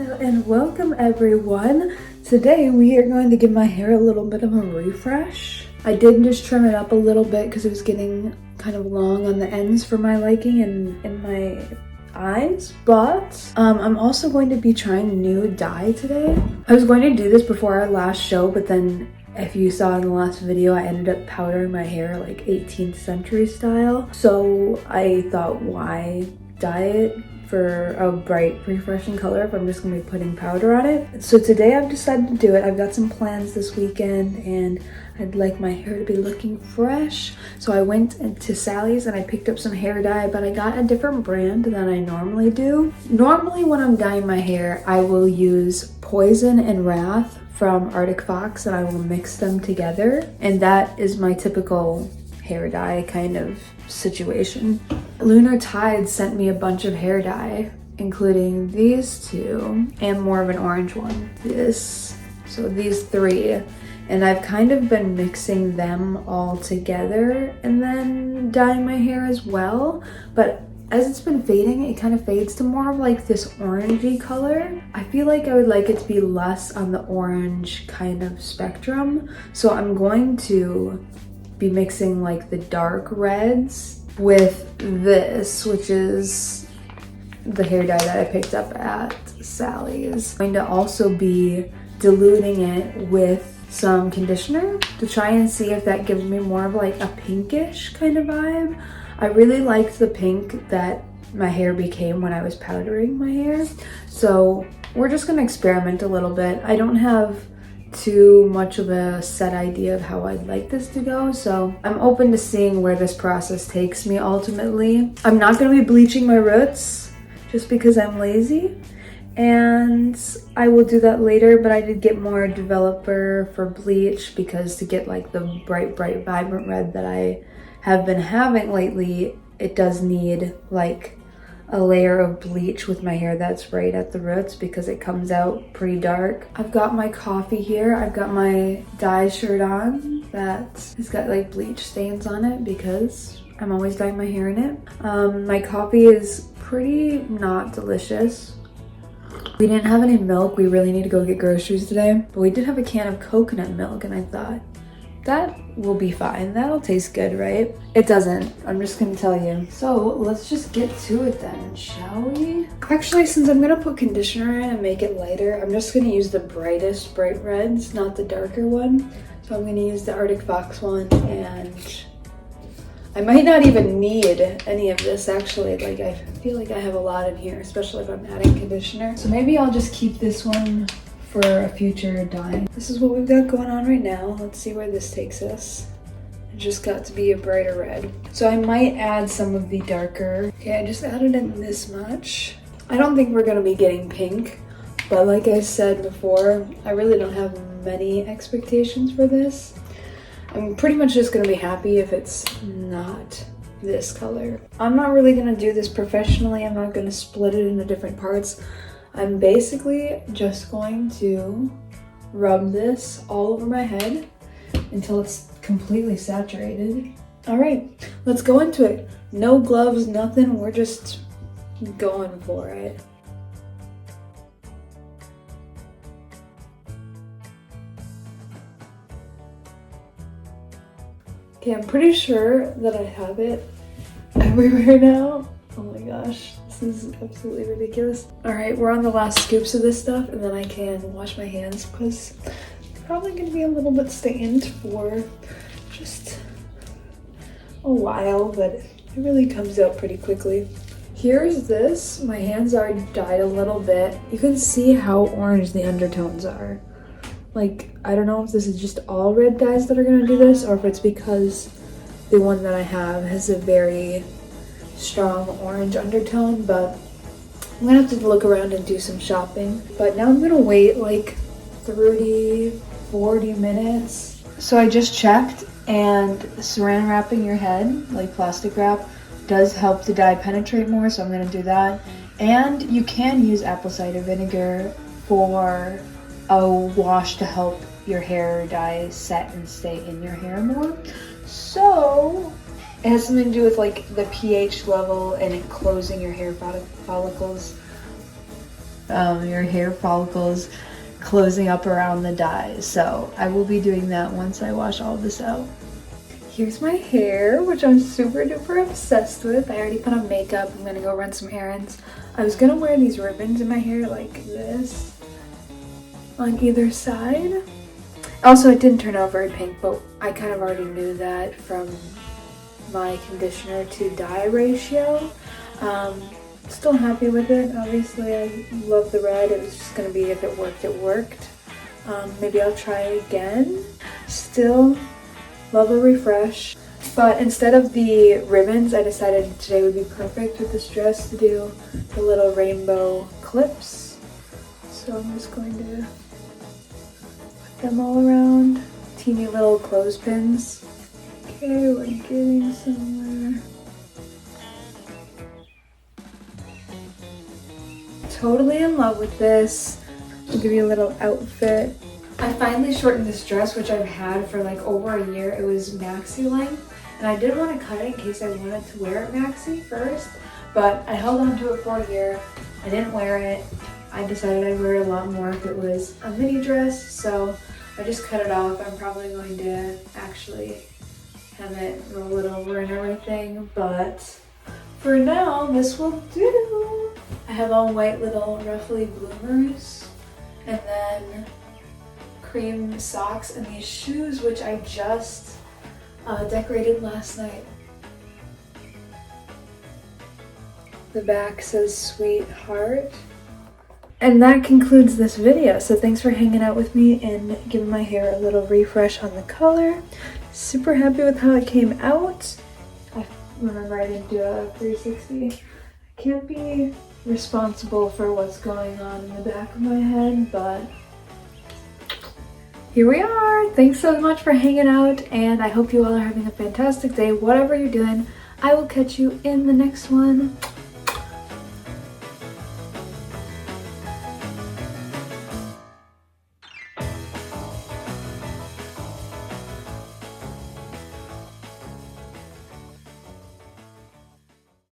Hello and welcome everyone. Today we are going to give my hair a little bit of a refresh. I did just trim it up a little bit because it was getting kind of long on the ends for my liking and in my eyes, but I'm also going to be trying new dye today. I was going to do this before our last show, but then if you saw in the last video, I ended up powdering my hair like 18th century style. So I thought, why dye it for a bright, refreshing color if I'm just gonna be putting powder on it? So today I've decided to do it. I've got some plans this weekend and I'd like my hair to be looking fresh. So I went into Sally's and I picked up some hair dye, but I got a different brand than I normally do. Normally when I'm dyeing my hair, I will use Poison and Wrath from Arctic Fox and I will mix them together. And that is my typical hair dye kind of situation. Lunar Tide sent me a bunch of hair dye, including these two and more of an orange one. So these three. And I've kind of been mixing them all together and then dyeing my hair as well. But as it's been fading, it kind of fades to more of like this orangey color. I feel like I would like it to be less on the orange kind of spectrum. So I'm going to be mixing like the dark reds with this, which is the hair dye that I picked up at Sally's. I'm going to also be diluting it with some conditioner to try and see if that gives me more of like a pinkish kind of vibe. I really liked the pink that my hair became when I was powdering my hair. So we're just gonna experiment a little bit. I don't have too much of a set idea of how I'd like this to go, so I'm open to seeing where this process takes me ultimately. I'm not gonna be bleaching my roots just because I'm lazy, and I will do that later, but I did get more developer for bleach because to get like the bright, vibrant red that I have been having lately, it does need like a layer of bleach with my hair that's right at the roots because it comes out pretty dark. I've got my coffee here. I've got my dye shirt on that has got like bleach stains on it because I'm always dyeing my hair in it. My coffee is pretty not delicious. We didn't have any milk. We really need to go get groceries today, but we did have a can of coconut milk and I thought, that will be fine. That'll taste good, right? It doesn't. I'm just gonna tell you. So let's just get to it then, shall we? Actually, since I'm gonna put conditioner in and make it lighter, I'm just gonna use the brightest bright reds, not the darker one. So I'm gonna use the Arctic Fox one, and I might not even need any of this actually. Like I feel like I have a lot in here, especially if I'm adding conditioner. So maybe I'll just keep this one for a future dye. This is what we've got going on right now. Let's see where this takes us. It just got to be a brighter red. So I might add some of the darker. Okay, I just added in this much. I don't think we're gonna be getting pink, but like I said before, I really don't have many expectations for this. I'm pretty much just gonna be happy if it's not this color. I'm not really gonna do this professionally. I'm not gonna split it into different parts. I'm basically just going to rub this all over my head until it's completely saturated. All right, let's go into it. No gloves, nothing. We're just going for it. Okay, I'm pretty sure that I have it everywhere now. Oh my gosh, this is absolutely ridiculous. All right, we're on the last scoops of this stuff and then I can wash my hands because it's probably gonna be a little bit stained for just a while, but it really comes out pretty quickly. Here's this. My hands are dyed a little bit. You can see how orange the undertones are. Like, I don't know if this is just all red dyes that are gonna do this or if it's because the one that I have has a very strong orange undertone, but I'm gonna have to look around and do some shopping. But now I'm gonna wait like 30-40 minutes. So I just checked, and saran wrapping your head, like plastic wrap, does help the dye penetrate more, so I'm gonna do that. And you can use apple cider vinegar for a wash to help your hair dye set and stay in your hair more. So it has something to do with like the pH level and it closing your hair follicles. your hair follicles closing up around the dye. So I will be doing that once I wash all this out. Here's my hair, which I'm super duper obsessed with. I already put on makeup. I'm gonna go run some errands. I was gonna wear these ribbons in my hair like this on either side. Also, it didn't turn out very pink, but I kind of already knew that from my conditioner to dye ratio. Still happy with it. Obviously, I love the red. It was just gonna be if it worked, it worked. Maybe I'll try again. Still love a refresh. But instead of the ribbons, I decided today would be perfect with this dress to do the little rainbow clips. So I'm just going to put them all around. Teeny little clothespins. Okay, we're getting somewhere. Totally in love with this. I'll give you a little outfit. I finally shortened this dress, which I've had for like over a year. It was maxi length, and I did want to cut it in case I wanted to wear it maxi first, but I held on to it for a year. I didn't wear it. I decided I'd wear it a lot more if it was a mini dress, so I just cut it off. I'm probably going to actually hem it, roll it over and everything, but for now, this will do. I have all white little ruffly bloomers, and then cream socks and these shoes, which I just decorated last night. The back says sweetheart. And that concludes this video. So thanks for hanging out with me and giving my hair a little refresh on the color. Super happy with how it came out. I remember I didn't do a 360. I can't be responsible for what's going on in the back of my head, but here we are. Thanks so much for hanging out, and I hope you all are having a fantastic day, whatever you're doing. I will catch you in the next one.